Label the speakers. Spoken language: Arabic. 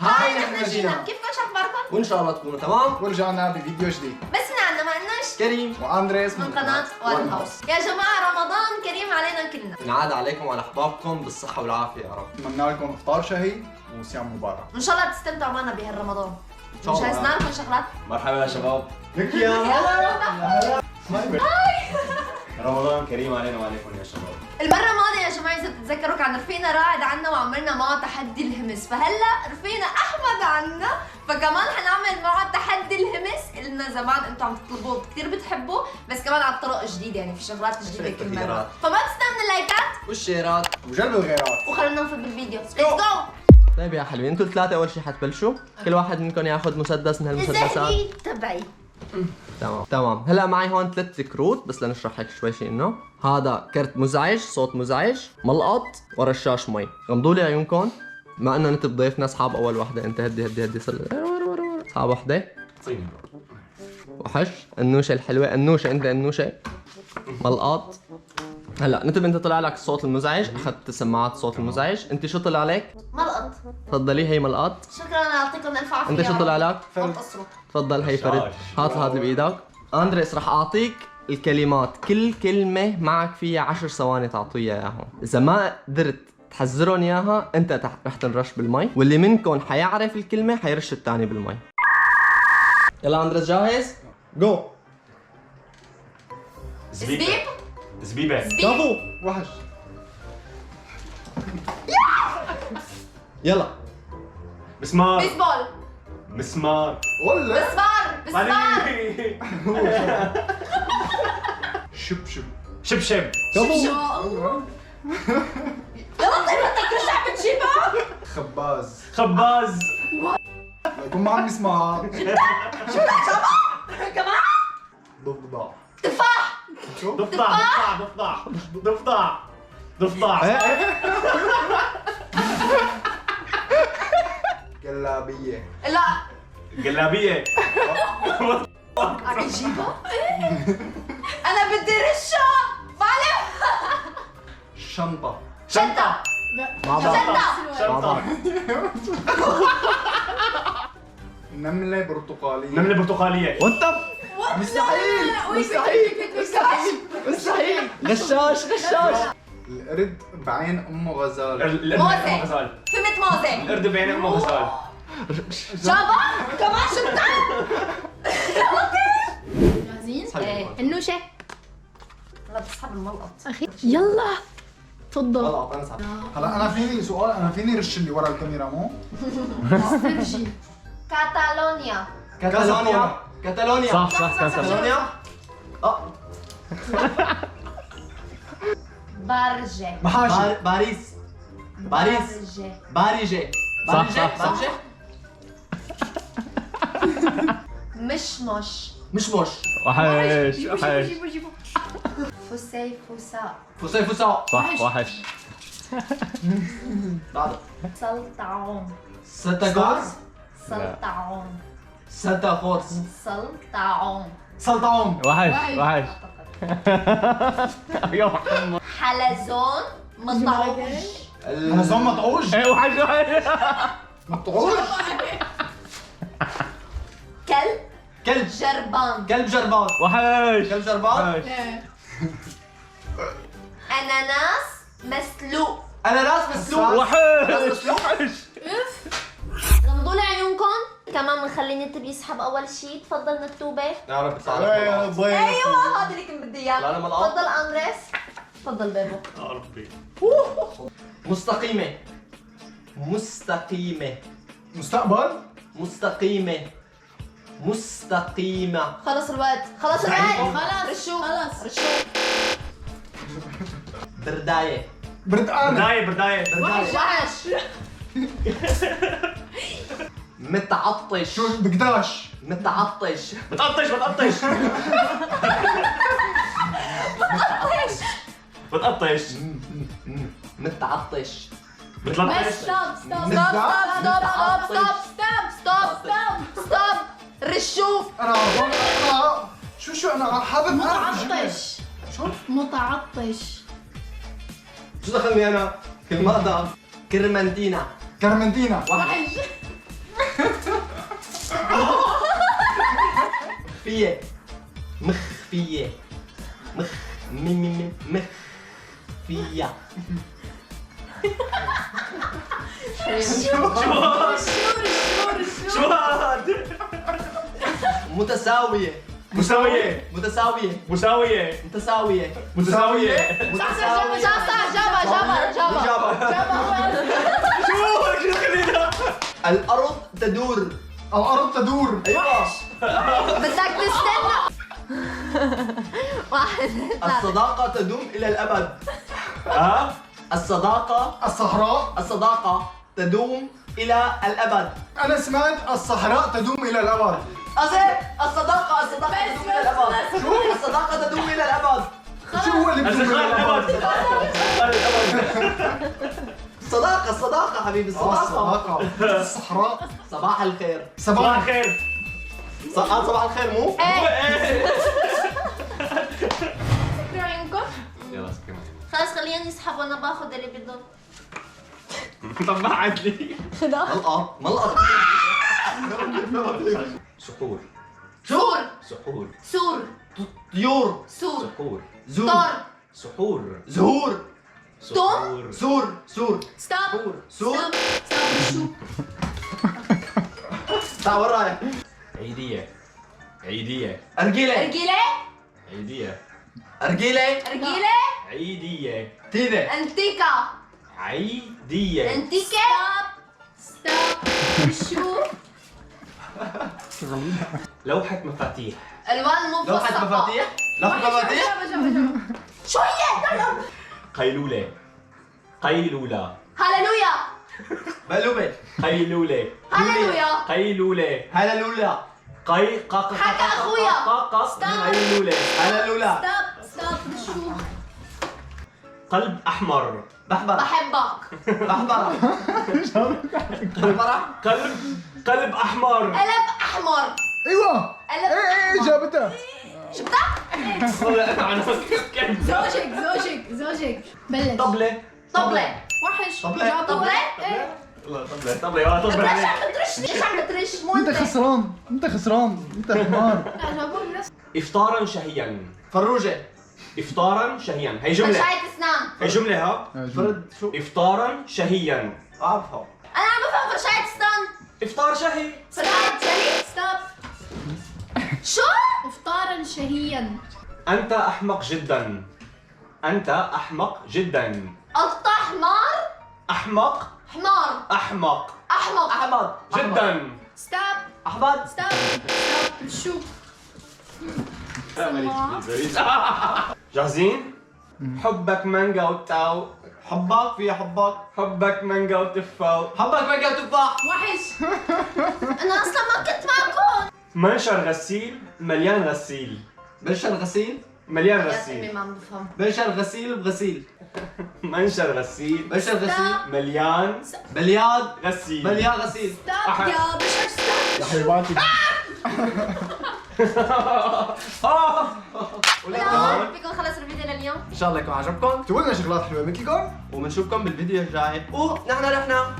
Speaker 1: هاي نحن جينا. كيفكم شو اخباركم؟
Speaker 2: وان شاء الله تكونوا تمام.
Speaker 3: ورجعنا بفيديو جديد.
Speaker 1: بس من عندنا ما اناش
Speaker 2: كريم
Speaker 3: واندريس
Speaker 1: من قناة وان هاوس. يا جماعة رمضان كريم علينا كلنا.
Speaker 2: ينعاد عليكم وعلى احبابكم بالصحة والعافية يا رب.
Speaker 3: نتمنى لكم افطار شهي وصيام مبارك.
Speaker 1: ان شاء الله بتستمتعوا معنا بهالرمضان.
Speaker 2: شاء الله.
Speaker 1: جهزنا لكم شغلات.
Speaker 4: مرحبا يا شباب.
Speaker 3: لك يا هلا.
Speaker 4: رمضان كريم علينا وعليكم يا شباب.
Speaker 1: المرة الماضية يا جماعة إذا بتتذكروا كان رفيقنا رائد عنا وعملنا معه تحدي الهمس، فهلا رفيقنا أحمد عنا فكمان حنعمل معه تحدي الهمس، قلنا زمان أنتم عم تطلبوه كثير بتحبوه بس كمان على طرق جديدة يعني في شغلات جديدة كل مرة،
Speaker 2: تغييرات.
Speaker 1: فما تنسوا من اللايكات
Speaker 2: والشيرات.
Speaker 3: وجلب الغيرات.
Speaker 1: وخلونا نفوت بالفيديو، ليتس جو!
Speaker 2: طيب يا حلوين، انتوا الثلاثة أول شيء حتبلشوا، كل واحد منكم ياخذ مسدس من هالمسدسات.
Speaker 1: زهري تبعي.
Speaker 2: تمام. هلا معي هون 3 كروت بس لنشرح هيك شوي شيء انه هذا كرت مزعج، صوت مزعج، ملقط ورشاش مي. غمضوا لي عيونكم بما انه انت ضيفنا اصحاب اول وحده، انت هدي صار اصحاب وحده. وحش النوشه الحلوه، النوشه انت النوشه ملقط. هلا نتب انت طلع لك الصوت المزعج، اخذت سماعات الصوت المزعج، انت شو طلع لك؟
Speaker 1: ملقط.
Speaker 2: تفضلي هي ملقط.
Speaker 1: شكرا يعطيكم الف عافية.
Speaker 2: انت شو طلع لك؟
Speaker 1: قصروا.
Speaker 2: تفضل هي فرد. هات هذا اللي بايدك. اندريس رح اعطيك الكلمات، كل كلمة معك فيها 10 ثواني تعطيها اياهم، إذا ما قدرت تحذرهم اياها انت رح تنرش بالمي، واللي منكم حيعرف الكلمة حيرش الثاني بالمي. يلا اندريس جاهز؟ جو.
Speaker 1: زبيب.
Speaker 4: زبيبة.
Speaker 2: كفو.
Speaker 3: وحش.
Speaker 2: يلا.
Speaker 4: مسمار.
Speaker 1: بيسبول.
Speaker 4: مسمار.
Speaker 3: ولا
Speaker 1: مسمار.
Speaker 3: شبشب.
Speaker 4: شبشب.
Speaker 2: كفو.
Speaker 1: يلا طيب انت كل شيء عم بتجيبها؟
Speaker 3: خباز.
Speaker 4: خباز.
Speaker 3: يكون معهم مسمار.
Speaker 1: كمان؟
Speaker 3: ضفدع.
Speaker 1: تفاح.
Speaker 4: ضفدع. ضفدع. ضفدع. ضفدع.
Speaker 3: جلابية.
Speaker 1: لا
Speaker 4: جلابية.
Speaker 1: عم يجيبها؟ انا بدي رشة. معلم.
Speaker 3: شنطة.
Speaker 1: شنطة.
Speaker 2: مع بعض.
Speaker 1: شنطة.
Speaker 3: نملة برتقالية.
Speaker 4: نملة برتقالية.
Speaker 2: وانت
Speaker 3: مستحيل.
Speaker 2: مستحيل. غشاش.
Speaker 3: القرد بعين أمه غزالة.
Speaker 4: القرد
Speaker 1: موزة.
Speaker 4: بعين أمه غزال.
Speaker 1: فهمت موزة.
Speaker 4: القرد بعين أمه غزال.
Speaker 1: جابا كمان شنطة.
Speaker 5: جاهزين؟
Speaker 1: ايه.
Speaker 5: النوشة
Speaker 1: لا بسحب الملقط.
Speaker 5: أخي يلا تفضل.
Speaker 2: غلط انا صعب.
Speaker 3: هلا أنا فيني سؤال، أنا فيني رش اللي ورا الكاميرا مو؟
Speaker 5: استرجي
Speaker 1: كاتالونيا.
Speaker 2: كاتالونيا.
Speaker 4: صح
Speaker 2: كاتالونيا.
Speaker 1: برجة.
Speaker 3: محاشي.
Speaker 2: باريس.
Speaker 1: برجة.
Speaker 2: باريجي.
Speaker 4: صح.
Speaker 1: مشمش.
Speaker 2: مش
Speaker 4: وحش.
Speaker 5: جيبوا
Speaker 1: فسيفساء.
Speaker 2: فسيفساء.
Speaker 4: صح وحش.
Speaker 2: بعده.
Speaker 1: سلطعون.
Speaker 2: ستاغورس.
Speaker 1: سلطعون.
Speaker 2: سانتافورس.
Speaker 1: سلطعون.
Speaker 3: سلطعون.
Speaker 4: وحش. يا محمد.
Speaker 1: حلزون مطعوج.
Speaker 3: أنا زون مطعوج.
Speaker 4: ايه وحش.
Speaker 3: مطعوج.
Speaker 1: كلب
Speaker 2: كلب
Speaker 1: جربان.
Speaker 2: جربان.
Speaker 4: وحش.
Speaker 2: كلب جربان.
Speaker 1: اناناس مسلوق.
Speaker 2: اناناس مسلوق.
Speaker 4: وحش.
Speaker 1: غمضوا لي عيونكم. كمان بنخلي نتب يسحب اول شيء. تفضل نتوبه.
Speaker 2: يا رب
Speaker 3: يا
Speaker 2: تعرف.
Speaker 3: ضيف.
Speaker 1: ايوه هذا اللي كنت بدي اياه.
Speaker 2: لا، أنا ملقط.
Speaker 1: تفضل اندريس. تفضل بيبو.
Speaker 4: يا ربي.
Speaker 2: مستقيمة. مستقيمة.
Speaker 1: خلص الوقت. خلص رشوق.
Speaker 2: برداية.
Speaker 3: بردقانة.
Speaker 4: بداية.
Speaker 1: وحش.
Speaker 2: متعطش.
Speaker 3: شو بقداش.
Speaker 2: متعطش.
Speaker 4: بتقطش.
Speaker 2: متعطش.
Speaker 4: بتلطش.
Speaker 1: ستوب. رشوق.
Speaker 3: أنا شو أنا حابب أعرف.
Speaker 5: متعطش
Speaker 2: شو دخلني انا؟ كلمة ده كرمنتينا.
Speaker 3: كرمنتينا.
Speaker 2: وحش. مخفية مخفية مخفية
Speaker 4: شو هاد؟
Speaker 2: متساوية
Speaker 4: مساوية
Speaker 2: متساوية
Speaker 4: مساوية
Speaker 2: متساوية
Speaker 4: مساوية
Speaker 1: جابر
Speaker 4: شو خلينا؟
Speaker 2: الأرض تدور
Speaker 3: الارض تدور.
Speaker 2: أيوة
Speaker 1: بدك تستنى. واحد اثنين.
Speaker 2: الصداقة تدوم إلى الأبد
Speaker 4: ها؟
Speaker 2: الصداقة
Speaker 3: الصحراء
Speaker 2: تدوم إلى الأبد
Speaker 3: انا سمعت الصحراء تدوم الى الابد.
Speaker 2: الصداقة تدوم إلى الأبد الصداقة تدوم إلى الأبد
Speaker 3: شو هو اللي بدوم الى
Speaker 4: الأبد
Speaker 3: الابد؟
Speaker 2: الصداقة حبيبي الصداقة
Speaker 3: الصحراء.
Speaker 2: صباح الخير
Speaker 4: صباح
Speaker 3: صباح
Speaker 4: الخير
Speaker 2: صباح الخير مو؟
Speaker 1: شو عيونكم؟
Speaker 4: يلا سكر
Speaker 1: خلاص خلينا نسحب وانا باخذ اللي بضل.
Speaker 4: طب ما عاد لي
Speaker 2: ملقط
Speaker 4: سحور
Speaker 1: سور
Speaker 4: سحور
Speaker 1: سور
Speaker 2: طيور
Speaker 1: سور
Speaker 4: سحور
Speaker 2: زور
Speaker 1: طار
Speaker 4: سحور
Speaker 2: زهور
Speaker 4: سحور
Speaker 2: سور
Speaker 1: ستوب
Speaker 2: سور
Speaker 5: شو
Speaker 2: تعال وين رايح؟
Speaker 4: عيدية عيدية
Speaker 2: أرجيلة
Speaker 1: رجيلة
Speaker 4: عيدية
Speaker 2: أرجيلة
Speaker 1: رجيلة
Speaker 4: عيدية
Speaker 2: تيدة
Speaker 1: انتيكا
Speaker 4: عيدية
Speaker 1: انتيكا
Speaker 5: ستوب شو
Speaker 4: لوحة مفاتيح
Speaker 1: الوان مو
Speaker 2: لوحة مفاتيح لوحة مفاتيح
Speaker 1: شو هي؟
Speaker 4: قيلولة قيلولة
Speaker 1: هاللويا
Speaker 2: مقلوبة
Speaker 4: قيلولة
Speaker 1: هاللويا
Speaker 4: قيلولة
Speaker 2: هللولا
Speaker 4: قي قاق
Speaker 1: حكى أخويا.
Speaker 4: قيلولة
Speaker 2: هللولا
Speaker 5: ستوب شو
Speaker 4: قلب أحمر
Speaker 2: بحبرة
Speaker 1: بحبك
Speaker 2: بحبرة بحبرة
Speaker 4: قلب أحمر
Speaker 1: قلب احمر
Speaker 3: ايوه
Speaker 1: قلب
Speaker 3: ايه جابتها.
Speaker 1: شفتها؟
Speaker 5: زوجك بلش
Speaker 4: طبلة
Speaker 1: طبلة
Speaker 5: وحش
Speaker 2: طبلة.
Speaker 5: جاوب
Speaker 1: طبلة؟
Speaker 5: ايه
Speaker 4: طبلة طبلة طبلة
Speaker 1: ليش
Speaker 4: عليك
Speaker 1: عم بترش؟ ليش عم بترش؟ مو
Speaker 3: انت
Speaker 1: انت
Speaker 3: خسران انت حمار.
Speaker 5: لا جاوبوا بنفس
Speaker 4: إفطارا شهيا
Speaker 2: فروجة
Speaker 4: إفطارا شهيا هي جملة
Speaker 1: فرشاية اسنان.
Speaker 4: هي جملة ها
Speaker 2: فرد شو؟
Speaker 4: إفطارا شهيا
Speaker 2: أعرفها
Speaker 1: انا عم بفهم فرشاية اسنان.
Speaker 4: إفطار شهي
Speaker 1: فرشاية شهي.
Speaker 5: ستوب
Speaker 1: شو؟
Speaker 5: افطارا شهيا
Speaker 4: أنت أحمق جدا أنت أحمق جدا
Speaker 1: قطة حمار.
Speaker 4: أحمق
Speaker 1: حمار.
Speaker 4: أحمق
Speaker 1: احمق.
Speaker 2: أحمد
Speaker 4: جدا
Speaker 5: ستوب
Speaker 2: أحمد
Speaker 5: شو
Speaker 4: جاهزين؟ حبك مانجا وتاو
Speaker 2: حبك في حبك
Speaker 4: حبك مانجا وتفاو
Speaker 2: حبك مانجا تفاح
Speaker 5: وحش
Speaker 1: انا اصلا ما كنت معكم.
Speaker 4: منشر غسيل مليان غسيل
Speaker 2: بنشر غسيل
Speaker 4: مليان
Speaker 1: يا
Speaker 4: غسيل
Speaker 1: سيدي ما عم بفهم.
Speaker 2: بنشر غسيل بغسيل
Speaker 4: منشر غسيل
Speaker 2: بنشر غسيل
Speaker 4: مليان
Speaker 2: بلياد
Speaker 4: غسيل
Speaker 2: مليان غسيل
Speaker 5: ستوب يا بشر ستوب
Speaker 3: يا حبيباتي
Speaker 1: لا فيكم نخلص الفيديو لليوم.
Speaker 2: ان شاء الله يكون عجبكم
Speaker 3: تقولنا شغلات حلوه مثلكم.
Speaker 2: وبنشوفكم بالفيديو الجاي ونحن رحنا